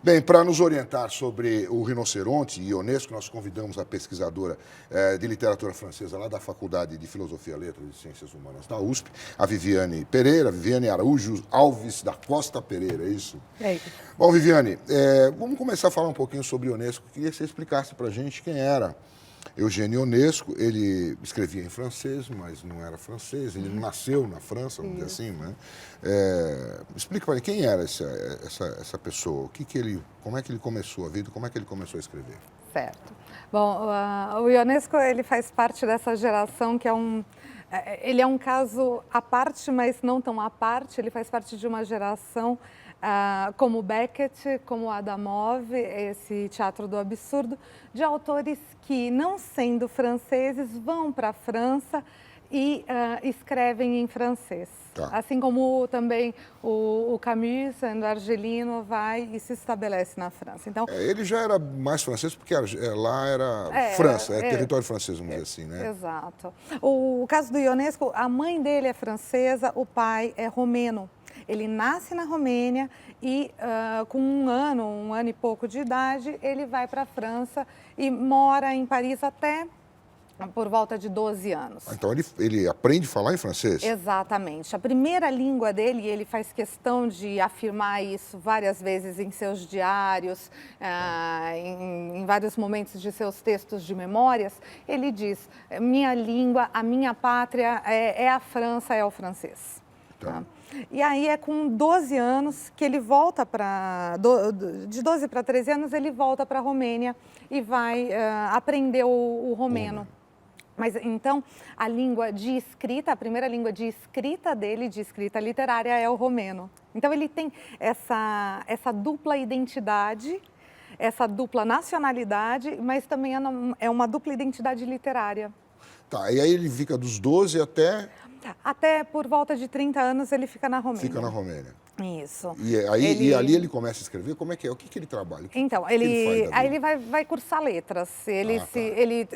Bem, para nos orientar sobre o rinoceronte e Ionesco, nós convidamos a pesquisadora de literatura francesa lá da Faculdade de Filosofia, Letras e Ciências Humanas da USP, a Viviane Pereira, Viviane Araújo Alves da Costa Pereira, é isso? É isso. Bom, Viviane, vamos começar a falar um pouquinho sobre Ionesco. Queria que você explicasse para a gente quem era Eugênio Ionesco. Ele escrevia em francês, mas não era francês, ele não nasceu na França, vamos dizer assim, né? Explica para mim quem era essa pessoa, como é que ele começou a vida, como é que ele começou a escrever. Certo. Bom, o Ionesco, ele faz parte dessa geração que ele é um caso à parte, mas não tão à parte. Ele faz parte de uma geração como Beckett, como Adamov, esse teatro do absurdo, de autores que, não sendo franceses, vão para a França e escrevem em francês. Tá. Assim como também o Camus, sendo argelino, vai e se estabelece na França. Então, Ele já era mais francês porque lá era França, território francês, vamos dizer assim, né? Exato. O caso do Ionesco, a mãe dele é francesa, o pai é romeno. Ele nasce na Romênia e com um ano e pouco de idade, ele vai para a França e mora em Paris até por volta de 12 anos. Então ele aprende a falar em francês? Exatamente. A primeira língua dele, e ele faz questão de afirmar isso várias vezes em seus diários, em vários momentos de seus textos de memórias, ele diz: minha língua, a minha pátria é a França, é o francês. Tá. E aí é com 12 anos que ele volta de 12 para 13 anos, ele volta para a Romênia e vai aprender o romeno. Mas então a língua de escrita, a primeira língua de escrita dele, de escrita literária, é o romeno. Então ele tem essa dupla identidade, essa dupla nacionalidade, mas também é uma dupla identidade literária. Tá, e aí ele fica dos 12 até... Até por volta de 30 anos ele fica na Romênia. Fica na Romênia. Isso. E ali ele começa a escrever? Como é que é? O que ele trabalha? Então, ele faz aí ele vai cursar letras. Ele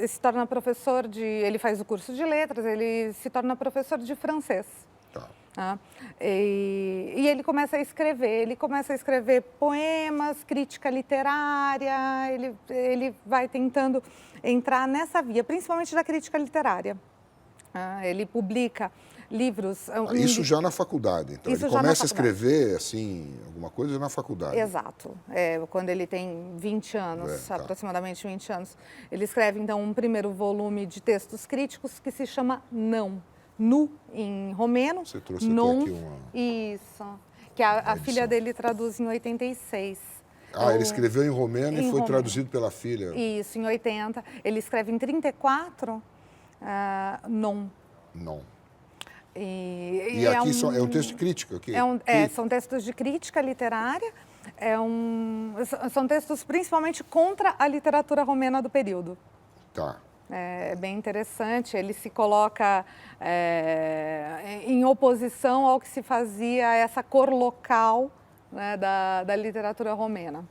se torna professor ele faz o curso de letras, ele se torna professor de francês. Tá. E ele começa a escrever poemas, crítica literária, ele vai tentando entrar nessa via, principalmente da crítica literária. Ele publica livros... Isso já na faculdade, então. Ele começa a escrever, assim, alguma coisa na faculdade. Exato. Quando ele tem 20 anos, aproximadamente 20 anos. Ele escreve, então, um primeiro volume de textos críticos que se chama Não. Nu, em romeno. Você trouxe até aqui uma... Isso. Que a filha dele traduz em 86. Ele escreveu em romeno e foi traduzido pela filha. Isso, em 80. Ele escreve em 34, Non. Não. E aqui é um texto de crítica? São textos de crítica literária, são textos principalmente contra a literatura romena do período. Tá. É bem interessante, ele se coloca em oposição ao que se fazia essa cor local, né, da literatura romena.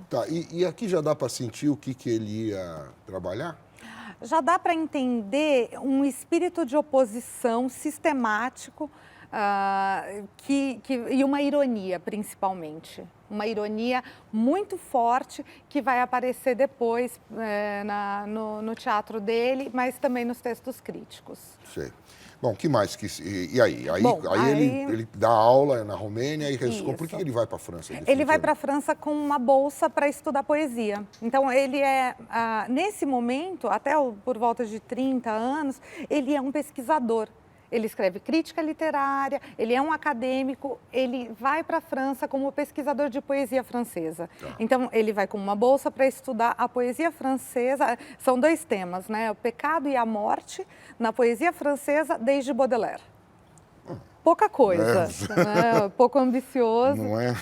Tá, e aqui já dá para sentir o que ele ia trabalhar? Já dá para entender um espírito de oposição sistemático e uma ironia, principalmente. Uma ironia muito forte que vai aparecer depois no teatro dele, mas também nos textos críticos. Sei. Bom, que mais? E aí? Ele dá aula na Romênia e por que ele vai para a França? Ele vai para a França com uma bolsa para estudar poesia. Então, ele nesse momento, até por volta de 30 anos, ele é um pesquisador. Ele escreve crítica literária, ele é um acadêmico, ele vai para a França como pesquisador de poesia francesa. Tá. Então, ele vai com uma bolsa para estudar a poesia francesa. São dois temas, né? O pecado e a morte na poesia francesa desde Baudelaire. Pouca coisa, né? Pouco ambicioso. Não é?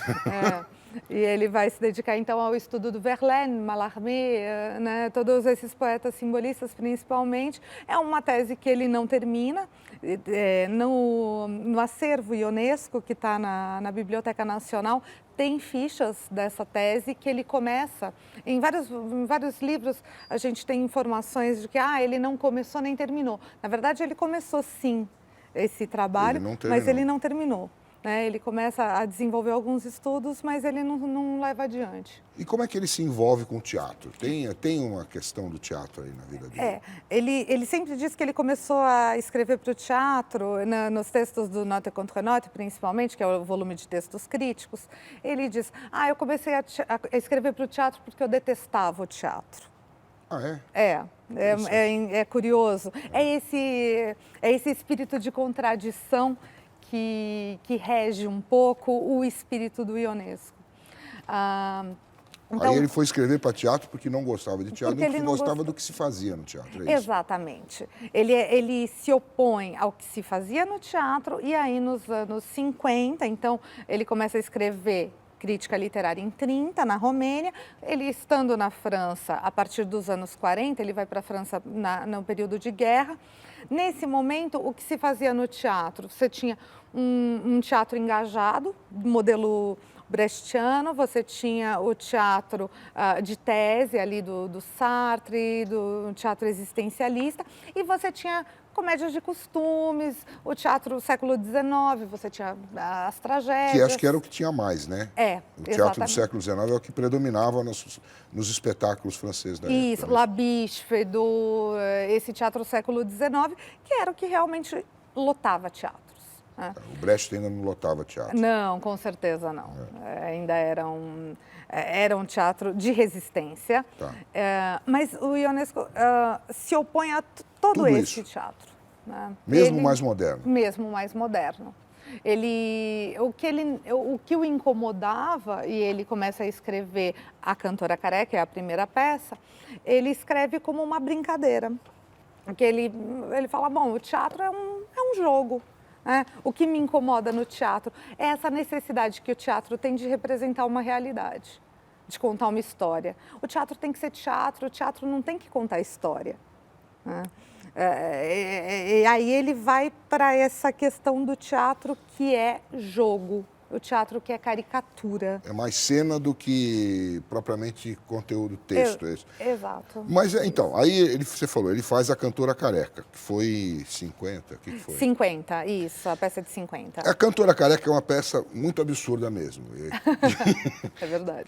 E ele vai se dedicar, então, ao estudo do Verlaine, Mallarmé, né, todos esses poetas simbolistas, principalmente. É uma tese que ele não termina. No acervo Ionesco, que está na Biblioteca Nacional, tem fichas dessa tese que ele começa. Em vários livros, a gente tem informações de que ele não começou nem terminou. Na verdade, ele começou, sim, esse trabalho, mas ele não terminou. né? Ele começa a desenvolver alguns estudos, mas ele não leva adiante. E como é que ele se envolve com o teatro? Tem uma questão do teatro aí na vida dele? Ele sempre diz que ele começou a escrever para o teatro, nos textos do Note et Contre-Note, principalmente, que é o volume de textos críticos. Ele diz, eu comecei a escrever para o teatro porque eu detestava o teatro. Ah, é? É curioso. É esse espírito de contradição que rege um pouco o espírito do Ionesco. Então, aí ele foi escrever para teatro porque não gostava de teatro, porque porque gostava do que se fazia no teatro, é isso? Exatamente. Ele se opõe ao que se fazia no teatro e aí nos anos 50, então ele começa a escrever crítica literária em 30, na Romênia. Ele estando na França, a partir dos anos 40, ele vai para a França no período de guerra. Nesse momento, o que se fazia no teatro? Você tinha um teatro engajado, modelo brechtiano, você tinha o teatro de tese ali do Sartre, do teatro existencialista, e você tinha comédias de costumes, o teatro século XIX, você tinha as tragédias. Que acho que era o que tinha mais, né? O teatro exatamente. do século XIX é o que predominava nos espetáculos franceses da época. Isso, La Biche, esse teatro século XIX, que era o que realmente lotava teatros. O Brecht ainda não lotava teatro. Não, com certeza não. Ainda era um teatro de resistência. Tá. Mas o Ionesco se opõe a todo Tudo esse isso. teatro. Né? Mesmo mais moderno. Mesmo mais moderno. O que o incomodava, e ele começa a escrever A Cantora Careca, é a primeira peça, ele escreve como uma brincadeira. Porque ele fala, bom, o teatro é um jogo. O que me incomoda no teatro é essa necessidade que o teatro tem de representar uma realidade, de contar uma história. O teatro tem que ser teatro, o teatro não tem que contar história. E aí ele vai para essa questão do teatro que é jogo, o teatro que é caricatura. É mais cena do que propriamente conteúdo, texto. É isso. Exato. Mas então, aí você falou, ele faz A Cantora Careca, que foi 50, o que foi? 50, isso, a peça de 50. A Cantora Careca é uma peça muito absurda mesmo. É verdade.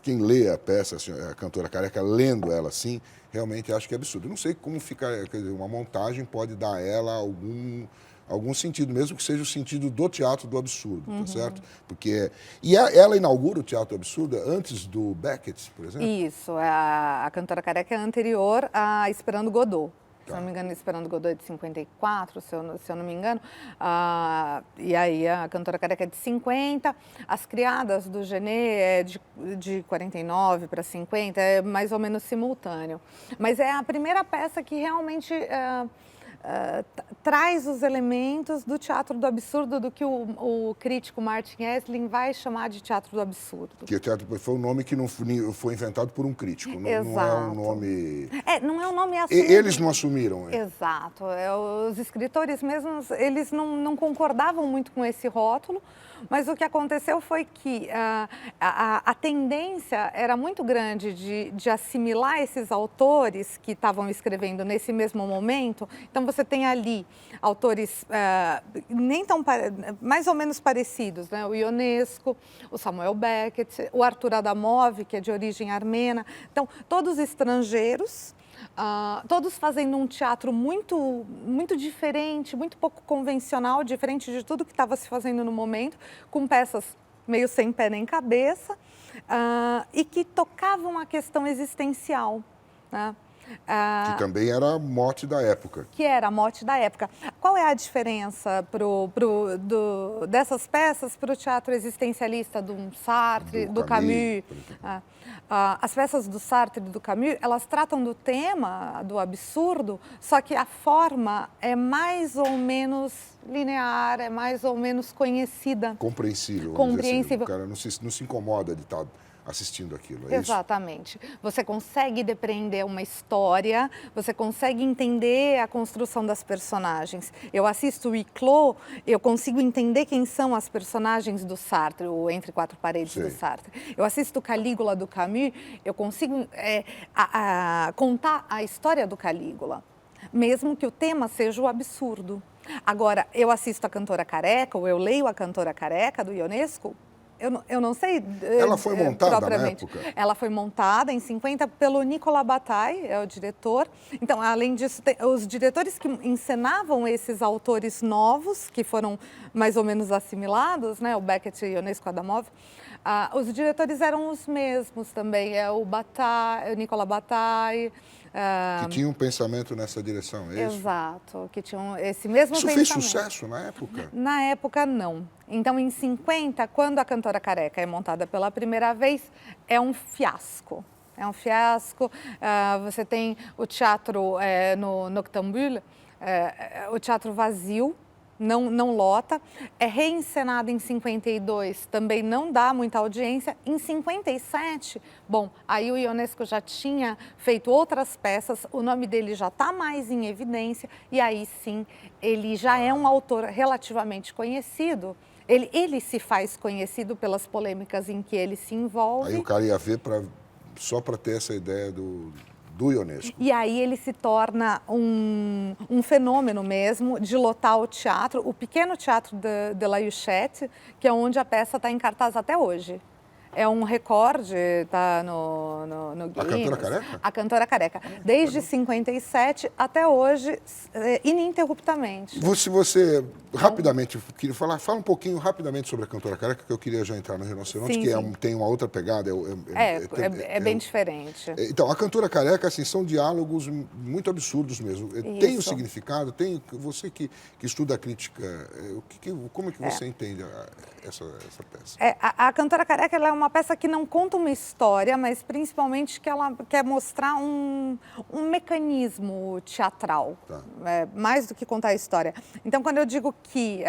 Quem lê a peça, assim, A Cantora Careca, lendo ela assim, realmente acha que é absurdo. Eu não sei como fica, quer dizer, uma montagem pode dar a ela algum sentido, mesmo que seja o sentido do teatro do absurdo, tá certo? Porque ela inaugura o teatro absurdo antes do Beckett, por exemplo? Isso, a Cantora Careca é anterior a Esperando Godot. Se não me engano, Esperando Godot é de 54, se eu não me engano. E aí a Cantora Careca é de 50. As Criadas do Genet é de 49 para 50, é mais ou menos simultâneo. Mas é a primeira peça que realmente traz os elementos do teatro do absurdo, do que o crítico Martin Esslin vai chamar de teatro do absurdo. Que o teatro foi um nome que não foi inventado por um crítico, não é um nome... não é um nome assumido. Eles não assumiram. Exato. Os escritores mesmos, eles não concordavam muito com esse rótulo, mas o que aconteceu foi que a tendência era muito grande de assimilar esses autores que estavam escrevendo nesse mesmo momento. Então, você tem ali autores mais ou menos parecidos, né? O Ionesco, o Samuel Beckett, o Arthur Adamov, que é de origem armena. Então, todos estrangeiros, todos fazendo um teatro muito, muito diferente, muito pouco convencional, diferente de tudo que estava se fazendo no momento, com peças meio sem pé nem cabeça, e que tocavam a questão existencial, né? Que também era a mote da época. Que era a mote da época. Qual é a diferença dessas peças para o teatro existencialista do Sartre, do Camus? As peças do Sartre e do Camus, elas tratam do tema do absurdo, só que a forma é mais ou menos linear, é mais ou menos conhecida. Compreensível. Compreensível. Assim, o cara não se incomoda de estar assistindo aquilo, é Exatamente. Isso? Você consegue depreender uma história, você consegue entender a construção das personagens. Eu assisto o Iclô, eu consigo entender quem são as personagens do Sartre, o Entre Quatro Paredes do Sartre. Eu assisto Calígula do Camus, eu consigo contar a história do Calígula, mesmo que o tema seja o absurdo. Agora, eu assisto a Cantora Careca, ou eu leio a Cantora Careca, do Ionesco, eu não sei Ela foi montada na propriamente. época? Ela foi montada em 50 pelo Nicolas Bataille, é o diretor. Então, além disso, os diretores que encenavam esses autores novos, que foram mais ou menos assimilados, né, o Beckett e Ionesco Adamov, os diretores eram os mesmos também, o Bataille, o Nicolas Bataille. Que tinha um pensamento nessa direção, é isso? Exato, que tinham esse mesmo Isso pensamento. fez sucesso na época? Na época, não. Então, em 50, quando a Cantora Careca é montada pela primeira vez, é um fiasco. É um fiasco. Você tem o teatro no Noctambule, o teatro vazio, não lota. É reencenado em 52, também não dá muita audiência. Em 57, bom, aí o Ionesco já tinha feito outras peças, o nome dele já está mais em evidência, e aí sim, ele já é um autor relativamente conhecido. Ele se faz conhecido pelas polêmicas em que ele se envolve. Aí o cara ia ver só para ter essa ideia do Ionesco. E aí ele se torna um fenômeno mesmo de lotar o teatro, o pequeno teatro de La Huchette, que é onde a peça está em cartaz até hoje. É um recorde, está no Guinness. A Cantora Careca? A Cantora Careca. Desde 57 até hoje, ininterruptamente. Você rapidamente, queria fala um pouquinho rapidamente sobre a Cantora Careca, que eu queria já entrar no Rinoceronte, Sim, que sim. Tem uma outra pegada. É bem diferente. Então, a Cantora Careca, assim, são diálogos muito absurdos mesmo. Tem o significado, você que estuda a crítica, como é que você entende essa peça? A Cantora Careca ela é uma peça que não conta uma história, mas principalmente que ela quer mostrar um mecanismo teatral, Tá. Mais do que contar a história. Então, quando eu digo que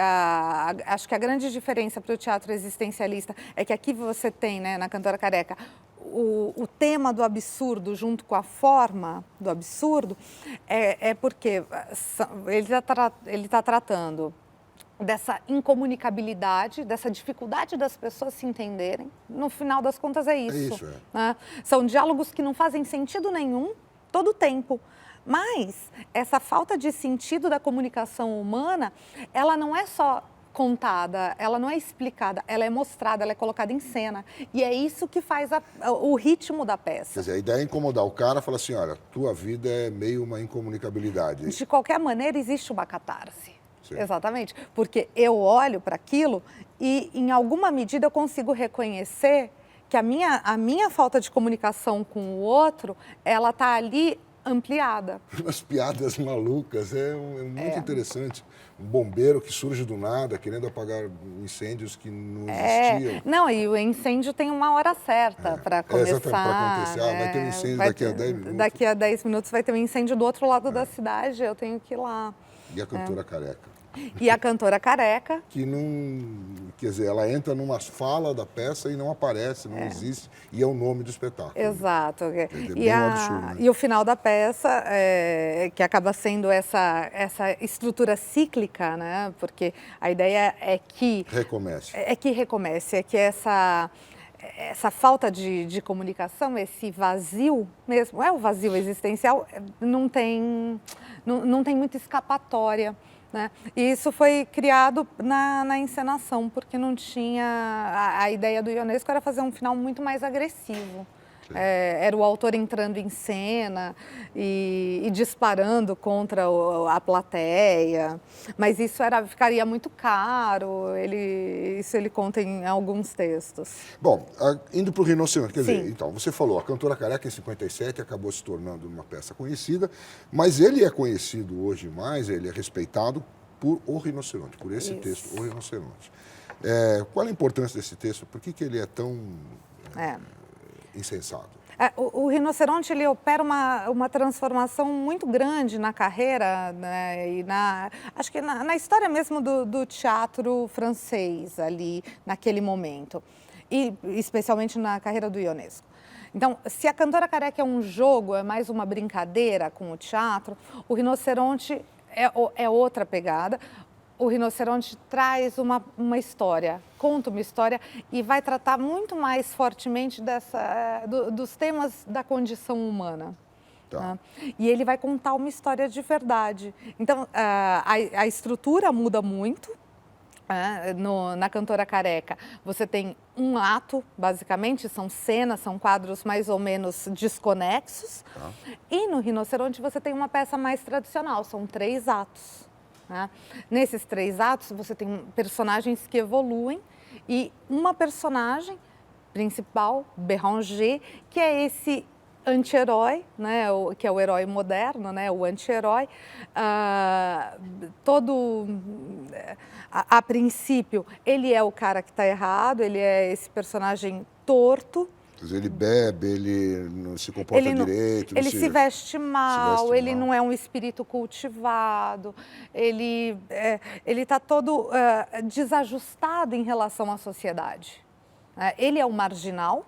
acho que a grande diferença para o teatro existencialista é que aqui você tem, né, na Cantora Careca, o tema do absurdo junto com a forma do absurdo, porque ele está tratando dessa incomunicabilidade, dessa dificuldade das pessoas se entenderem. No final das contas é isso. É isso, né? São diálogos que não fazem sentido nenhum todo o tempo. Mas essa falta de sentido da comunicação humana, ela não é só contada, ela não é explicada, ela é mostrada, ela é colocada em cena. E é isso que faz o ritmo da peça. Quer dizer, a ideia é incomodar o cara, falar assim, olha, tua vida é meio uma incomunicabilidade. De qualquer maneira, existe uma catarse. Sim. Exatamente, porque eu olho para aquilo e, em alguma medida, eu consigo reconhecer que a minha falta de comunicação com o outro, ela está ali ampliada. Umas piadas malucas, muito interessante. Um bombeiro que surge do nada, querendo apagar incêndios que não existiam. Não, e o incêndio tem uma hora certa para começar. Exatamente, para acontecer. Vai ter um incêndio daqui a 10 minutos. Daqui a 10 minutos vai ter um incêndio do outro lado da cidade, eu tenho que ir lá. E a Cantora Careca? E a Cantora Careca. Que não... Quer dizer, ela entra numa fala da peça e não aparece, não existe, e é o nome do espetáculo. Exato. Bem um absurdo, né? E o final da peça, que acaba sendo essa estrutura cíclica, né? Porque a ideia é que... Recomece. É que essa falta de comunicação, esse vazio mesmo, o vazio existencial, não tem muita escapatória. Né? E isso foi criado na encenação, porque não tinha... A ideia do Ionesco era fazer um final muito mais agressivo. Era o autor entrando em cena e disparando contra a plateia, mas isso ficaria muito caro, isso ele conta em alguns textos. Bom, indo para o Rinoceronte, quer dizer, então, você falou, a Cantora Careca em 57 acabou se tornando uma peça conhecida, mas ele é conhecido hoje mais, ele é respeitado por O Rinoceronte, por esse texto, O Rinoceronte. Qual a importância desse texto? Por que ele é tão... insensado? O Rinoceronte ele opera uma transformação muito grande na carreira, né, e acho que na história mesmo do teatro francês ali naquele momento, e especialmente na carreira do Ionesco. Então, se a Cantora Careca é um jogo, é mais uma brincadeira com o teatro, o Rinoceronte é outra pegada. O Rinoceronte traz uma história, conta uma história e vai tratar muito mais fortemente dos temas da condição humana. Tá. Né? E ele vai contar uma história de verdade. Então, a estrutura muda muito. Na Cantora Careca, você tem um ato, basicamente, são cenas, são quadros mais ou menos desconexos. Tá. E no Rinoceronte você tem uma peça mais tradicional, são 3 atos. Né? Nesses 3 atos você tem personagens que evoluem e uma personagem principal, Béranger, que é esse anti-herói, né, que é o herói moderno, né, o anti-herói, a princípio, ele é o cara que está errado, ele é esse personagem torto. Quer dizer, ele bebe, ele não se comporta direito. Ele se veste mal, ele mal. não é um espírito cultivado, ele está todo desajustado em relação à sociedade. Ele é um marginal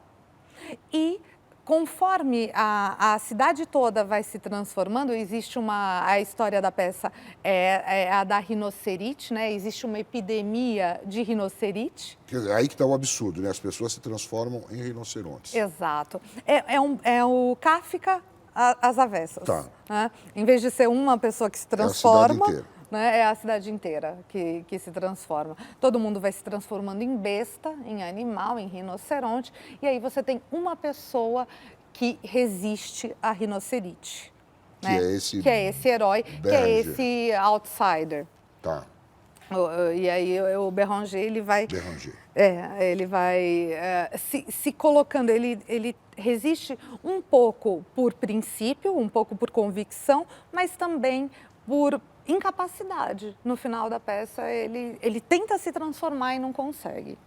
e, conforme a cidade toda vai se transformando, existe a história da peça é a da rinocerite, né? Existe uma epidemia de rinocerite. Quer dizer, aí que está o absurdo, né? As pessoas se transformam em rinocerontes. Exato. É o Kafka às avessas. Tá. Né? Em vez de ser uma pessoa que se transforma... É a cidade inteira. Né? É a cidade inteira que se transforma. Todo mundo vai se transformando em besta, em animal, em rinoceronte. E aí você tem uma pessoa que resiste à rinocerite. Que né? é esse herói, Béranger. que é esse outsider. Tá. E aí o Béranger, ele vai... Béranger. Ele vai se colocando, ele resiste um pouco por princípio, um pouco por convicção, mas também por incapacidade. No final da peça, ele tenta se transformar e não consegue.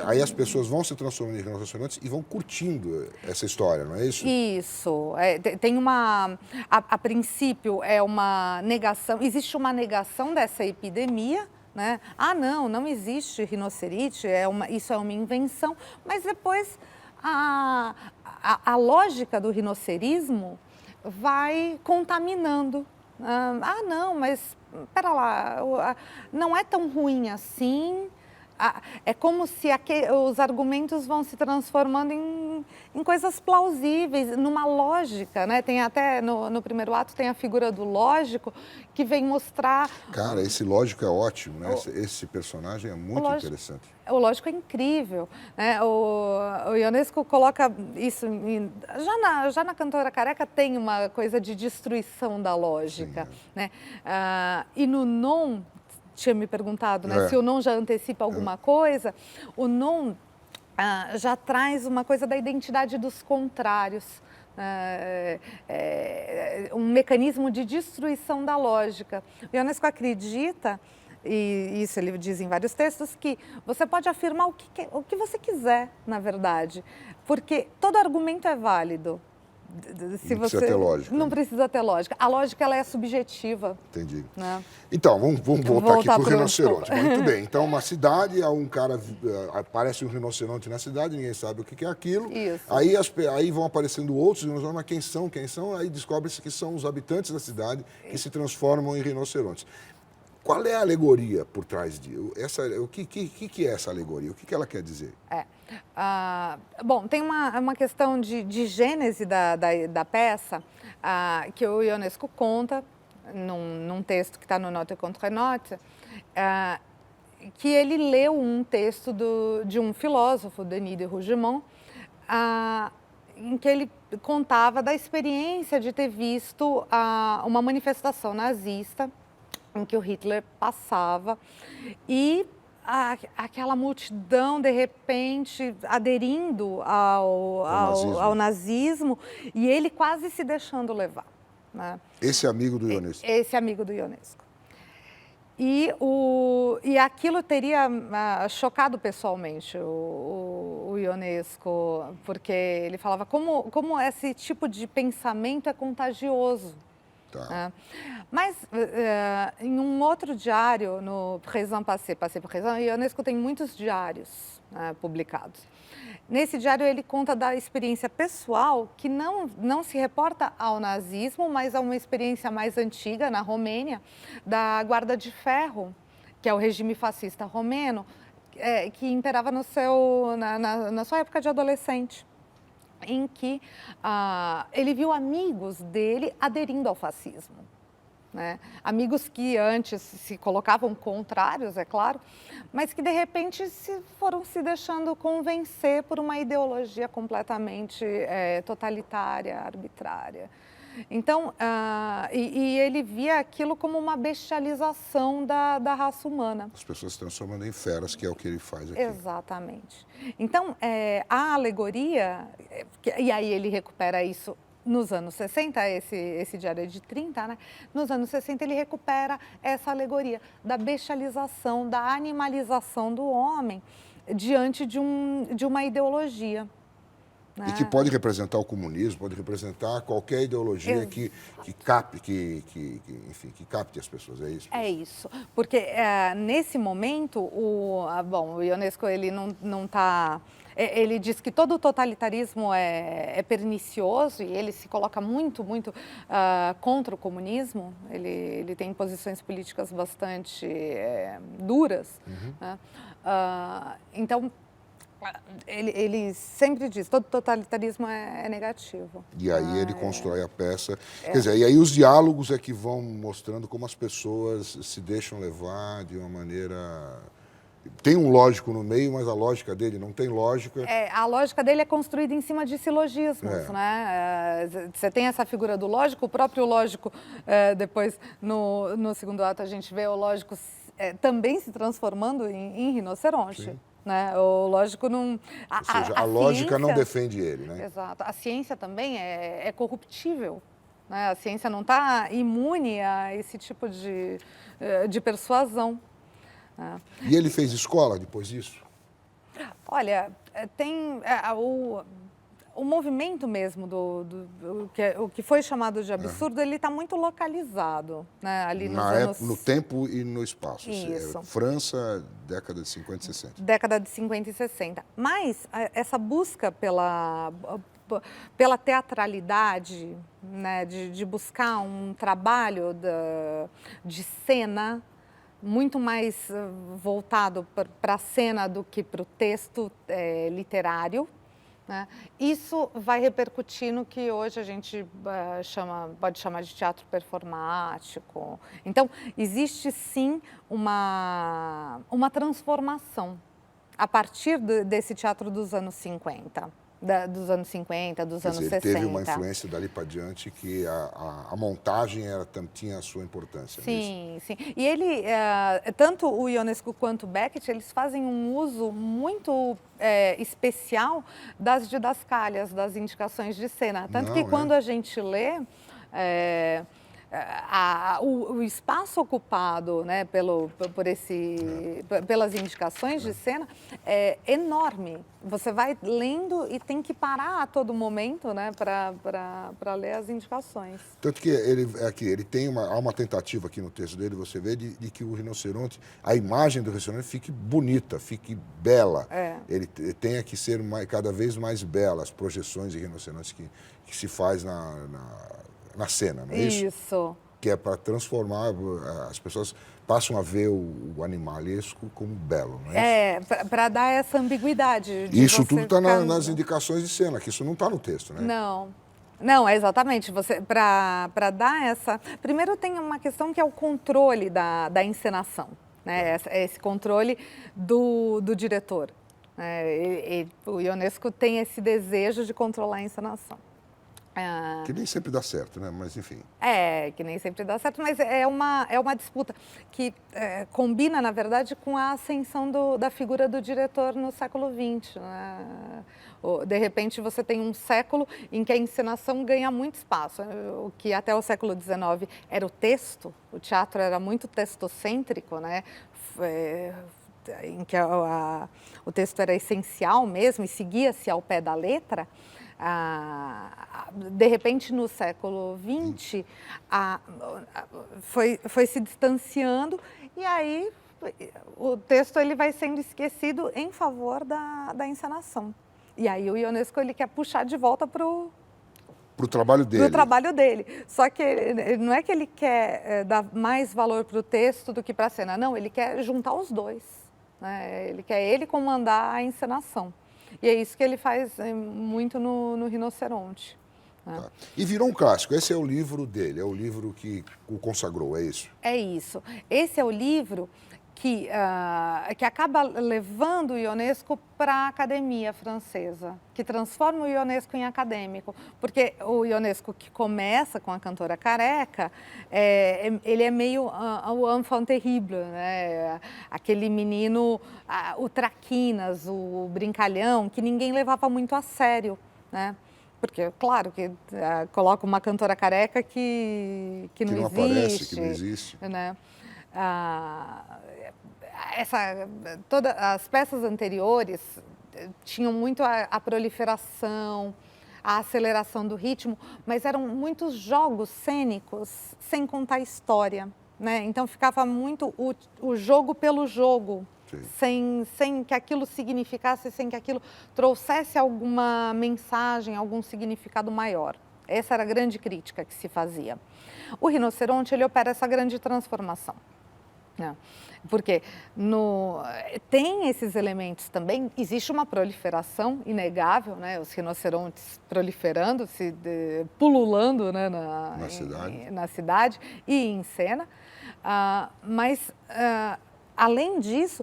Aí as pessoas vão se transformando em rinocerontes e vão curtindo essa história, não é isso? Isso. Tem a princípio, é uma negação, existe uma negação dessa epidemia, né? Não existe rinocerite, isso é uma invenção, mas depois a lógica do rinocerismo vai contaminando. Mas espera lá, não é tão ruim assim. É como se os argumentos vão se transformando em coisas plausíveis, numa lógica, né? Tem até, no primeiro ato, tem a figura do lógico, que vem mostrar... Cara, esse lógico é ótimo, né? Esse personagem é muito interessante. O lógico é incrível, né? O Ionesco coloca isso... Já na Cantora Careca tem uma coisa de destruição da lógica. Sim, né? E no Non... tinha me perguntado, né, se o Non já antecipa alguma coisa. O Non já traz uma coisa da identidade dos contrários, um mecanismo de destruição da lógica. O Ionesco acredita, e isso ele diz em vários textos, que você pode afirmar o que você quiser, na verdade, porque todo argumento é válido. Não precisa ter lógica. Não precisa ter lógica. A lógica, ela é subjetiva. Entendi. Né? Então, vamos voltar aqui para o rinoceronte. Muito bem. Então, uma cidade, um cara, aparece um rinoceronte na cidade, ninguém sabe o que é aquilo. Isso. Aí vão aparecendo outros rinocerontes, mas quem são? Aí descobre-se que são os habitantes da cidade que se transformam em rinocerontes. Qual é a alegoria por trás disso? O que é essa alegoria? O que ela quer dizer? Bom, tem uma questão de gênese da peça que o Ionesco conta num texto que está no Note contre Note, que ele leu um texto de um filósofo, Denis de Rougemont, em que ele contava da experiência de ter visto uma manifestação nazista em que o Hitler passava e aquela multidão, de repente, aderindo ao nazismo e ele quase se deixando levar. Né? Esse amigo do Ionesco. Esse amigo do Ionesco. E aquilo teria chocado pessoalmente o Ionesco, porque ele falava como esse tipo de pensamento é contagioso. Tá. Mas em um outro diário, no Présent Passé, Passé Présent, Ionesco tem muitos diários publicados. Nesse diário ele conta da experiência pessoal que não se reporta ao nazismo, mas a uma experiência mais antiga na Romênia, da Guarda de Ferro, que é o regime fascista romeno, que imperava na sua época de adolescente. em que ele viu amigos dele aderindo ao fascismo. Né? Amigos que antes se colocavam contrários, é claro, mas que de repente foram se deixando convencer por uma ideologia completamente totalitária, arbitrária. Então, ele via aquilo como uma bestialização da raça humana. As pessoas se transformando em feras, que é o que ele faz aqui. Exatamente. Então, a alegoria, e aí ele recupera isso nos anos 60, esse diário é de 30, né? Nos anos 60 ele recupera essa alegoria da bestialização, da animalização do homem diante de uma ideologia. Né? E que pode representar o comunismo, pode representar qualquer ideologia que capte as pessoas, é isso? É isso, porque nesse momento o Ionesco ele não está... Ele diz que todo o totalitarismo é pernicioso e ele se coloca muito contra o comunismo. Ele tem posições políticas bastante duras. Uhum. Né? Então, ele sempre diz, todo totalitarismo é negativo. E aí ele constrói a peça. Quer dizer, e aí os diálogos é que vão mostrando como as pessoas se deixam levar de uma maneira... Tem um lógico no meio, mas a lógica dele não tem lógica. A lógica dele é construída em cima de silogismos, né? Você tem essa figura do lógico, o próprio lógico, depois no segundo ato a gente vê o lógico também se transformando em rinoceronte. Sim. Né? O lógico não... Ou seja, a lógica não defende ele, né? Exato. A ciência também é corruptível. Né? A ciência não está imune a esse tipo de persuasão. E ele fez escola depois disso? Olha, tem o movimento mesmo o que foi chamado de absurdo, ele está muito localizado, né? Ali no tempo e no espaço. Isso. França, década de 50 e 60. Década de 50 e 60. Mas essa busca pela teatralidade, né? de buscar um trabalho de cena muito mais voltado para a cena do que para o texto literário. Né? Isso vai repercutir no que hoje a gente pode chamar de teatro performático. Então, existe sim uma transformação a partir desse teatro dos anos 50. Dos anos 50, dos anos 60. Teve uma influência dali para diante que a montagem tinha a sua importância. Sim, sim. E ele, tanto o Ionesco quanto o Beckett, eles fazem um uso muito especial das didascálias, das indicações de cena. Tanto que quando a gente lê... o espaço ocupado, né, pelas indicações de cena é enorme. Você vai lendo e tem que parar a todo momento, né, para ler as indicações. Tanto que ele tem há uma tentativa aqui no texto dele, você vê, de que o rinoceronte, a imagem do rinoceronte fique bonita, fique bela. Ele tenha que ser cada vez mais bela, as projeções de rinocerontes que se faz na cena, não é isso? Isso. Que é para transformar, as pessoas passam a ver o animalesco como belo, não é isso? Para dar essa ambiguidade. Isso tudo está nas indicações de cena, que isso não está no texto, né? Não, exatamente. Para dar essa... Primeiro tem uma questão que é o controle da encenação, né? Esse controle do diretor. O Ionesco tem esse desejo de controlar a encenação. Que nem sempre dá certo, né? Mas enfim. Que nem sempre dá certo, mas é uma disputa que combina, na verdade, com a ascensão da figura do diretor no século XX. Né? De repente, você tem um século em que a encenação ganha muito espaço. O que até o século XIX era o texto, o teatro era muito textocêntrico, né? Em que o texto era essencial mesmo e seguia-se ao pé da letra. De repente, no século XX, foi se distanciando e aí o texto ele vai sendo esquecido em favor da encenação. E aí o Ionesco ele quer puxar de volta para o trabalho dele. Para o trabalho dele. Só que não é que ele quer dar mais valor para o texto do que para a cena. Não, ele quer juntar os dois. Né? Ele quer comandar a encenação. E é isso que ele faz muito no Rinoceronte. Né? Tá. E virou um clássico. Esse é o livro dele, é o livro que o consagrou, é isso? É isso. Esse é o livro que acaba levando o Ionesco para a academia francesa, que transforma o Ionesco em acadêmico. Porque o Ionesco, que começa com a Cantora Careca, ele é meio o enfant terrible, né? Aquele menino, o traquinas, o brincalhão, que ninguém levava muito a sério, né? Porque, claro, que coloca uma cantora careca que não existe. Aparece, que não existe. Né? Todas as peças anteriores tinham muito a proliferação, a aceleração do ritmo, mas eram muitos jogos cênicos sem contar história. Né? Então ficava muito o jogo pelo jogo. Sem que aquilo significasse, sem que aquilo trouxesse alguma mensagem, algum significado maior. Essa era a grande crítica que se fazia. O Rinoceronte, ele opera essa grande transformação. Né? Porque tem esses elementos também, existe uma proliferação inegável, né? Os rinocerontes proliferando, pululando, né? na cidade e em cena, mas além disso,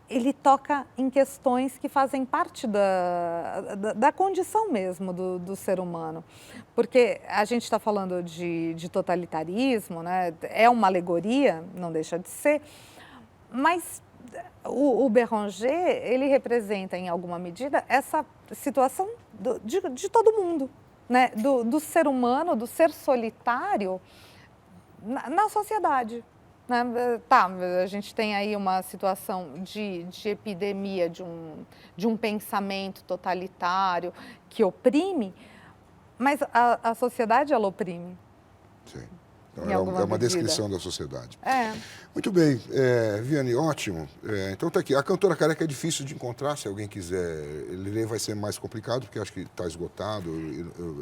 ele toca em questões que fazem parte da condição mesmo do ser humano. Porque a gente está falando de totalitarismo, né? É uma alegoria, não deixa de ser, mas o Béranger, ele representa, em alguma medida, essa situação de todo mundo, né? Do ser humano, do ser solitário na sociedade. Tá, a gente tem aí uma situação de epidemia, de um pensamento totalitário que oprime, mas a sociedade, ela oprime. Sim. Então, é uma descrição da sociedade. É. Muito bem. Viane, ótimo. Então está aqui. A Cantora Careca é difícil de encontrar, se alguém quiser ler vai ser mais complicado, porque acho que está esgotado,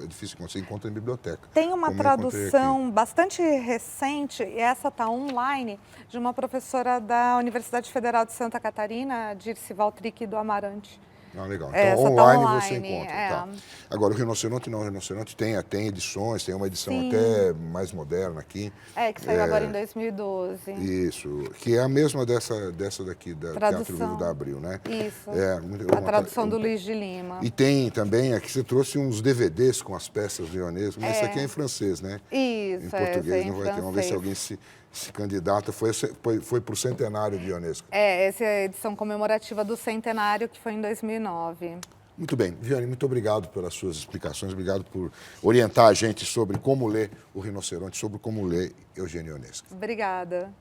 é difícil que você encontre em biblioteca. Tem uma tradução bastante recente, e essa está online, de uma professora da Universidade Federal de Santa Catarina, Dirce Valtric do Amarante. Legal. Então, online você encontra. Tá. Agora, o Rinoceronte não. O Rinoceronte tem edições, tem uma edição até mais moderna aqui. Que saiu agora em 2012. Isso, que é a mesma dessa daqui, da Teatro Vivo da Abril, né? Isso, a tradução do Luiz de Lima. E tem também, aqui você trouxe uns DVDs com as peças do Ionesco, mas esse aqui é em francês, né? Isso, em português não vai ter. Vamos ver se alguém se candidata. Foi para o centenário de Ionesco. Essa é a edição comemorativa do centenário, que foi em 2009. Muito bem. Viane, muito obrigado pelas suas explicações, obrigado por orientar a gente sobre como ler o Rinoceronte, sobre como ler Eugênio Ionesco. Obrigada.